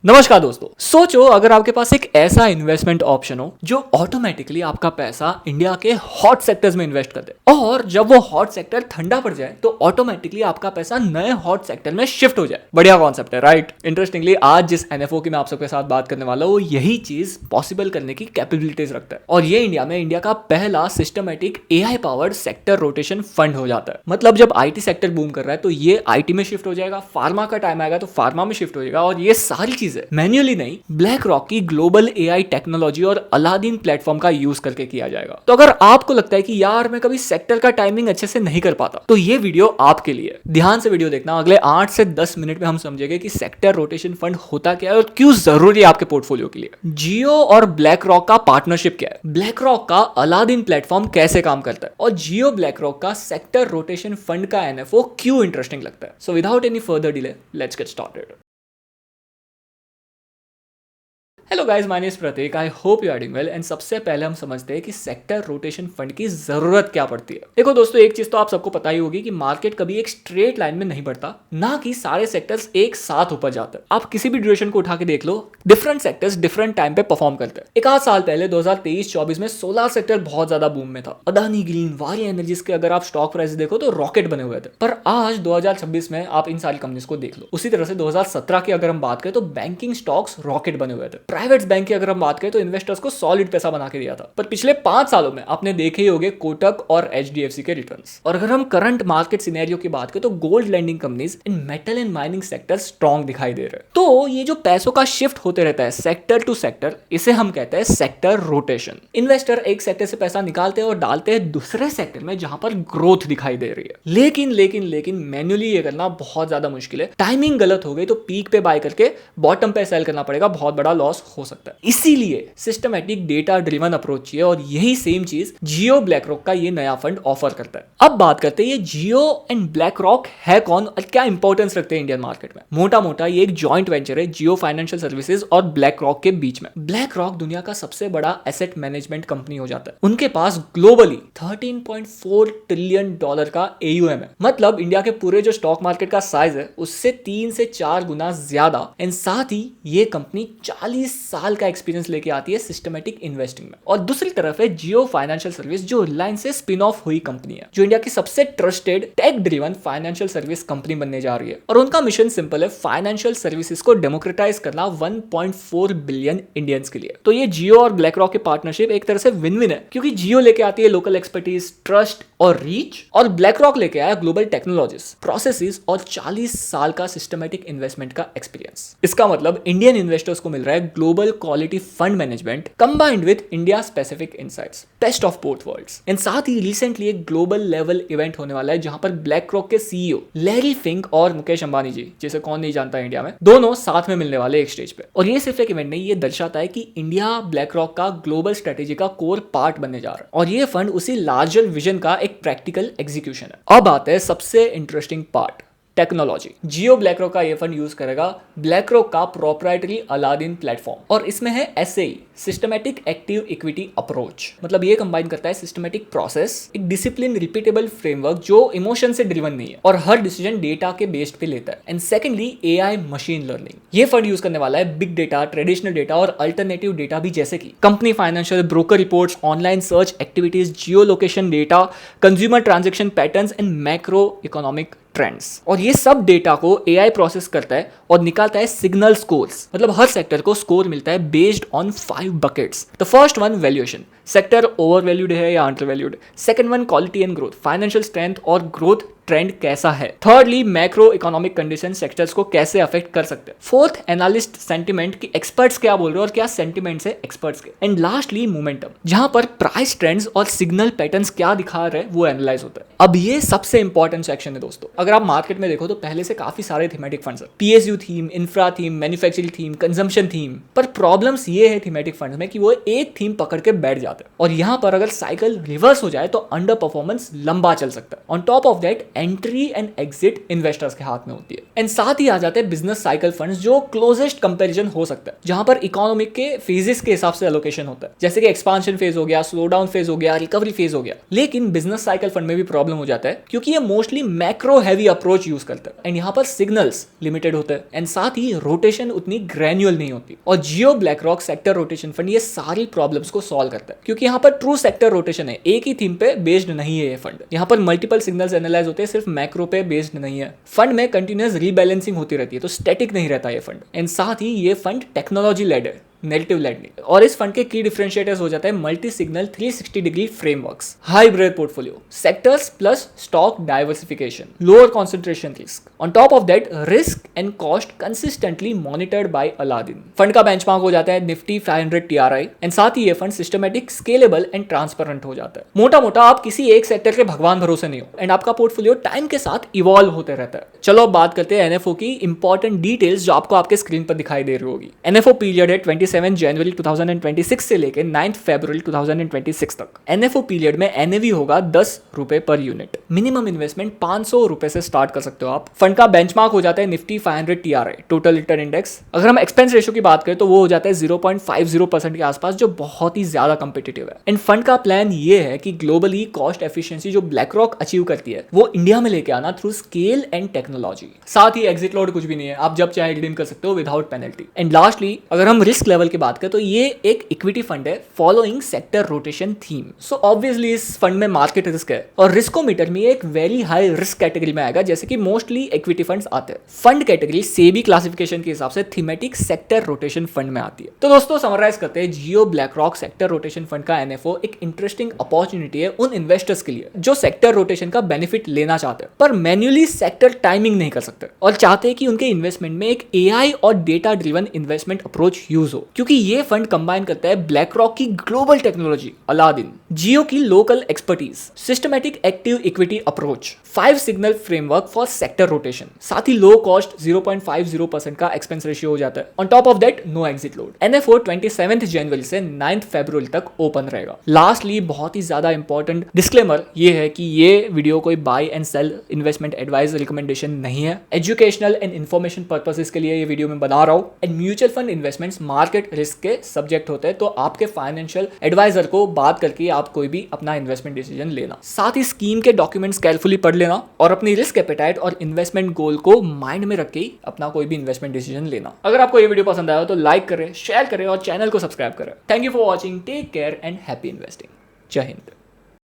नमस्कार दोस्तों। सोचो अगर आपके पास एक ऐसा इन्वेस्टमेंट ऑप्शन हो जो ऑटोमेटिकली आपका पैसा इंडिया के हॉट सेक्टर्स में इन्वेस्ट कर दे, और जब वो हॉट सेक्टर ठंडा पड़ जाए तो ऑटोमेटिकली आपका पैसा नए हॉट सेक्टर में शिफ्ट हो जाए। बढ़िया कॉन्सेप्ट है, राइट? इंटरेस्टिंगली आज जिस एनएफओ की मैं आप सबके साथ बात करने वाला हूँ, यही चीज पॉसिबल करने की कैपेबिलिटीज रखता है, और ये इंडिया का पहला systematic AI powered sector rotation fund हो जाता है। मतलब जब आईटी सेक्टर बूम कर रहा है तो ये आईटी में शिफ्ट हो जाएगा, फार्मा का टाइम आएगा तो फार्मा में शिफ्ट हो जाएगा, और ये सारी चीजें मैन्युअली नहीं, ब्लैक रॉक की ग्लोबल एआई टेक्नोलॉजी और अलादीन प्लेटफॉर्म का यूज करके किया जाएगा। तो अगर आपको लगता है कि यार मैं कभी सेक्टर का टाइमिंग अच्छे से नहीं कर पाता, तो ये वीडियो आपके लिए। ध्यान से वीडियो देखना, अगले 8 से 10 मिनट में हम समझेंगे कि सेक्टर रोटेशन फंड होता क्या है और क्यों जरूरी है आपके पोर्टफोलियो के लिए। जियो और ब्लैक रॉक का पार्टनरशिप क्या है, ब्लैक रॉक का अलादीन प्लेटफॉर्म कैसे काम करता है, और जियो ब्लैक रॉक का सेक्टर रोटेशन फंड का एनएफओ क्यों इंटरेस्टिंग लगता है। So without any further delay, let's get started. Hello guys, my name is Prateek. I hope you are doing well. And सबसे पहले हम समझते हैं कि सेक्टर रोटेशन फंड की जरूरत क्या पड़ती है। देखो दोस्तों, एक चीज तो आप सबको पता ही होगी कि मार्केट कभी एक स्ट्रेट लाइन में नहीं बढ़ता, ना कि सारे सेक्टर्स एक साथ ऊपर जाते हैं। आप किसी भी ड्यूरेशन को उठा के देख लो, डिफरेंट सेक्टर्स डिफरेंट टाइम पे परफॉर्म करते हैं। एक आध साल पहले 2023-24 में सोलर सेक्टर बहुत ज्यादा बूम में था। अदानी ग्रीन, वारी एनर्जीज के अगर आप स्टॉक प्राइस देखो तो रॉकेट बने हुए थे। पर आज 2026 में आप इन सारी कंपनीज को देख लो। उसी तरह से 2017 की अगर हम बात करें तो बैंकिंग स्टॉक्स रॉकेट बने हुए थे। प्राइवेट बैंक की अगर हम बात करें तो इन्वेस्टर्स को सॉलिड पैसा बना के दिया था। पर पिछले 5 सालों में आपने देखे ही होंगे कोटक और एचडीएफसी के रिटर्न्स। और अगर हम करंट मार्केट सिनेरियो की बात करें तो gold lending companies in metal and mining sector strong दिखाई दे रहे हैं। तो ये जो पैसों का शिफ्ट होते रहता है सेक्टर टू सेक्टर, इसे हम कहते हैं सेक्टर रोटेशन। इन्वेस्टर एक सेक्टर से पैसा निकालते हैं और डालते हैं दूसरे सेक्टर में जहां पर ग्रोथ दिखाई दे रही है। लेकिन मैन्युअली ये करना बहुत ज्यादा मुश्किल है। टाइमिंग गलत हो गई तो पीक पे बाय करके बॉटम पे सेल करना पड़ेगा, बहुत बड़ा लॉस हो सकता है। इसीलिए सिस्टमैटिक डेटा ड्रिवन अप्रोच चाहिए, और यही सेम चीज जियो ब्लैक रॉक का ये नया फंड ऑफर करता है। अब बात करते हैं ये जियो एंड ब्लैक रॉक है कौन और क्या इंपॉर्टेंस रखते हैं इंडियन मार्केट में। मोटा ये एक जॉइंट वेंचर है जियो फाइनेंशियल सर्विसेज और ब्लैक रॉक के बीच में। ब्लैक रॉक दुनिया का सबसे बड़ा एसेट मैनेजमेंट कंपनी हो जाता है। उनके पास ग्लोबली $13.4 ट्रिलियन का एयूएम है। मतलब इंडिया के पूरे जो स्टॉक मार्केट का साइज है उससे 3 से 4 गुना ज्यादा। एंड साथ ही ये कंपनी 40 साल का एक्सपीरियंस लेके आती है सिस्टमैटिक इन्वेस्टिंग में। और दूसरी तरफ है जियो फाइनेंशियल सर्विस, जो रिलायंस से स्पिन ऑफ हुई कंपनी है, जो इंडिया की सबसे trusted tech driven financial service company बनने जा रही है। और उनका मिशन सिंपल है, फाइनेंशियल सर्विसेज को डेमोक्रेटाइज करना 1.4 बिलियन इंडियंस के लिए। तो ये जियो और ब्लैक रॉक की पार्टनरशिप एक तरह से विन विन है, क्योंकि जियो लेके आती है लोकल एक्सपर्टीज, ट्रस्ट और रीच, और ब्लैक रॉक लेके आया ग्लोबल टेक्नोलॉजीज, प्रोसेसेस और 40 साल का सिस्टमैटिक इन्वेस्टमेंट का एक्सपीरियंस। इसका मतलब इंडियन इन्वेस्टर्स को मिल रहा है global quality fund management combined with India specific insights, best of both worlds. And साथ ही रिसेंटली एक ग्लोबल लेवल इवेंट होने वाला है जहां पर ब्लैक रॉक के सीईओ लैरी फिंक और मुकेश अंबानी जी, जिसे कौन नहीं जानता है इंडिया में, दोनों साथ में मिलने वाले एक स्टेज पे। और ये सिर्फ एक इवेंट नहीं, ये दर्शाता है कि इंडिया ब्लैक रॉक का ग्लोबल स्ट्रेटेजी का कोर पार्ट बनने जा रहा है, और ये फंड उसी लार्जर विजन का एक प्रैक्टिकल एग्जीक्यूशन है। अब आते हैं सबसे इंटरेस्टिंग पार्ट, टेक्नोलॉजी। जियो ब्लैक रॉक का ये फंड यूज करेगा ब्लैक रॉक का प्रोप्राइटरी अलादीन प्लेटफॉर्म, और इसमें है SAE, systematic active equity approach. मतलब ये कंबाइन करता है सिस्टमैटिक प्रोसेस, एक डिसिप्लिन रिपीटेबल फ्रेमवर्क जो इमोशन से ड्रिवन नहीं है और हर डिसीजन डेटा के बेस्ड पे लेता है। And secondly AI machine learning. ये फंड यूज करने वाला है बिग डेटा, ट्रेडिशनल डेटा और अल्टरनेटिव डेटा भी, जैसे कि company financial, broker reports, online search activities, Jio location data, consumer transaction patterns and macro economic trends. और ये सब डेटा को एआई प्रोसेस करता है और निकालता है सिग्नल स्कोर्स। मतलब हर सेक्टर को स्कोर मिलता है based on 5 buckets. The first one valuation, sector over valued है या under valued. Second one quality and growth, financial strength और ग्रोथ ट्रेंड कैसा है। Thirdly macro economic condition sectors को कैसे अफेक्ट कर सकते हैं। फोर्थ एनालिस्ट सेंटिमेंट की एक्सपर्ट्स क्या बोल रहे हैं और क्या सेंटिमेंट्स है एक्सपर्ट्स के। एंड लास्टली मोमेंटम, जहां पर प्राइस ट्रेंड्स और सिग्नल पैटर्न्स क्या दिखा रहे हैं वो एनालाइज होता है। अब ये सबसे इंपॉर्टेंट सेक्शन है दोस्तों। अगर आप मार्केट में देखो तो पहले से काफी सारे थीमेटिक फंड्स है, PSU theme, infra theme, manufacturing theme, consumption theme. पर प्रॉब्लम्स ये है थीमेटिक फंड्स में कि वो एक थीम पकड़ के बैठ जाते हैं, और यहां पर अगर साइकिल रिवर्स हो जाए तो अंडर परफॉर्मेंस लंबा चल सकता है। On top of that entry and exit investors के हाथ में होती है। एंड साथ ही आ जाते हैं बिजनेस साइकिल फंड्स, जो क्लोजेस्ट कंपैरिजन हो सकता है, जहां पर इकोनॉमिक के फेजेस के हिसाब से एलोकेशन होता है, जैसे कि एक्सपांशन फेज हो गया, स्लो डाउन फेज हो गया, रिकवरी फेज हो गया। लेकिन बिजनेस साइकिल फंड में भी प्रॉब्लम हो जाता है, क्योंकि ये mostly macro heavy approach use करता है एंड यहाँ पर सिग्नल्स लिमिटेड होते हैं एंड साथ ही रोटेशन उतनी ग्रैन्युअल नहीं होती। और Jio BlackRock sector rotation fund ये सारी प्रॉब्लम्स को सॉल्व करता है, क्योंकि यहाँ पर ट्रू सेक्टर रोटेशन है, एक ही थीम पे बेस्ड नहीं है ये फंड। यहाँ पर मल्टीपल सिग्नल्स एनालाइज होते हैं, सिर्फ मैक्रो पे बेस्ड नहीं है। फंड में कंटिन्यूअस रीबैलेंसिंग होती रहती है, तो स्टैटिक नहीं रहता ये फंड। एंड साथ ही ये फंड टेक्नोलॉजी लेड है, नेगेटिव लेड नहीं। और इस फंड के की डिफरेंशिएटर्स हो जाता है multi signal 360 degree frameworks, hybrid portfolio, sectors plus stock diversification, lower concentration risk. On top of that risk and cost consistently monitored by Aladdin. Fund का बेंचमार्क हो जाता है निफ्टी 500 TRI एंड साथ ही ये fund systematic, scalable and transparent हो जाता है। मोटा मोटा आप किसी एक सेक्टर के भगवान भरोसे नहीं हो एंड आपका पोर्टफोलियो टाइम के साथ इवॉल्व होते रहता है। चलो अब बात करते हैं एनएफओ की इंपॉर्टेंट डिटेल्स, जो आपको आपके स्क्रीन पर दिखाई दे रही होगी। एनएफओ पीरियड है 27 जनवरी 2026 से लेकर 9 फरवरी 2026 तक। एनएफओ पीरियड में एनएवी होगा 10 रुपए पर यूनिट। मिनिमम इन्वेस्टमेंट 500 रुपए से स्टार्ट कर सकते हो आप। फंड का बेंचमार्क हो जाता है Nifty 500 TRI, total return index. अगर हम एक्सपेंस रेशियो की बात करें तो वो हो जाता है 0.50% के आसपास, जो बहुत ही ज्यादा कंपेटिटिव है। एंड फंड का प्लान ये है कि ग्लोबली कॉस्ट एफिशिएंसी जो ब्लैक रॉक अचीव करती है, वो इंडिया में लेके आना थ्रू स्केल एंड टेक्नोलॉजी। साथ ही एग्जिट लोड कुछ भी नहीं है, आप जब चाहे रिडीम कर सकते हो विदाउट पेनल्टी। एंड लास्टली अगर हम रिस्क लेवल की बात करें तो ये एक इक्विटी फंड है following sector rotation theme. So obviously इस फंड में मार्केट रिस्क है और रिस्कोमीटर में एक वेरी हाई रिस्क कैटेगरी में आएगा, जैसे कि मोस्टली इक्विटी फंड्स आते हैं। फंड कैटेगरी सेबी क्लासिफिकेशन के हिसाब से थीमेटिक सेक्टर रोटेशन फंड में आती है। तो दोस्तों समराइज करते हैं, Jio BlackRock sector rotation fund का एनएफओ एक इंटरेस्टिंग अपॉर्चुनिटी है उन इन्वेस्टर्स के लिए जो सेक्टर रोटेशन का बेनिफिट लेना चाहते हैं पर मैन्युअली सेक्टर टाइमिंग नहीं कर सकते और चाहते हैं कि उनके इन्वेस्टमेंट में एक एआई और data driven investment approach use हो, क्योंकि ये फंड कंबाइन करता है ब्लैक रॉक की ग्लोबल टेक्नोलॉजी अलादीन, जियो की local expertise, systematic active equity approach, 5 signal framework for sector rotation, साथ ही लो कॉस्ट 0.50% का एक्सपेंस रेशियो हो जाता है। On top of that no exit load. NFO 27 जनवरी से 9 फरवरी तक ओपन रहेगा। लास्टली बहुत ही ज्यादा इंपॉर्टेंट डिस्क्लेमर ये है कि ये वीडियो कोई buy and sell investment advice recommendation नहीं है, एजुकेशनल एंड इन्फॉर्मेशन पर्पसेस के लिए ये वीडियो में बना रहा हूं। And mutual fund investments market risk के सब्जेक्ट होते हैं, तो आपके फाइनेंशियल एडवाइजर को बात करके आप कोई भी अपना इन्वेस्टमेंट डिसीजन लेना। साथ ही स्कीम के डॉक्यूमेंट्स केयरफुली पढ़ लेना और अपनी रिस्क एपेटाइट और इन्वेस्टमेंट गोल को माइंड में रख के ही अपना कोई भी इन्वेस्टमेंट डिसीजन लेना। अगर आपको ये वीडियो पसंद आया तो लाइक करें, शेयर करें और चैनल को सब्सक्राइब करें। Thank you for watching, take care and happy investing. जय हिंद।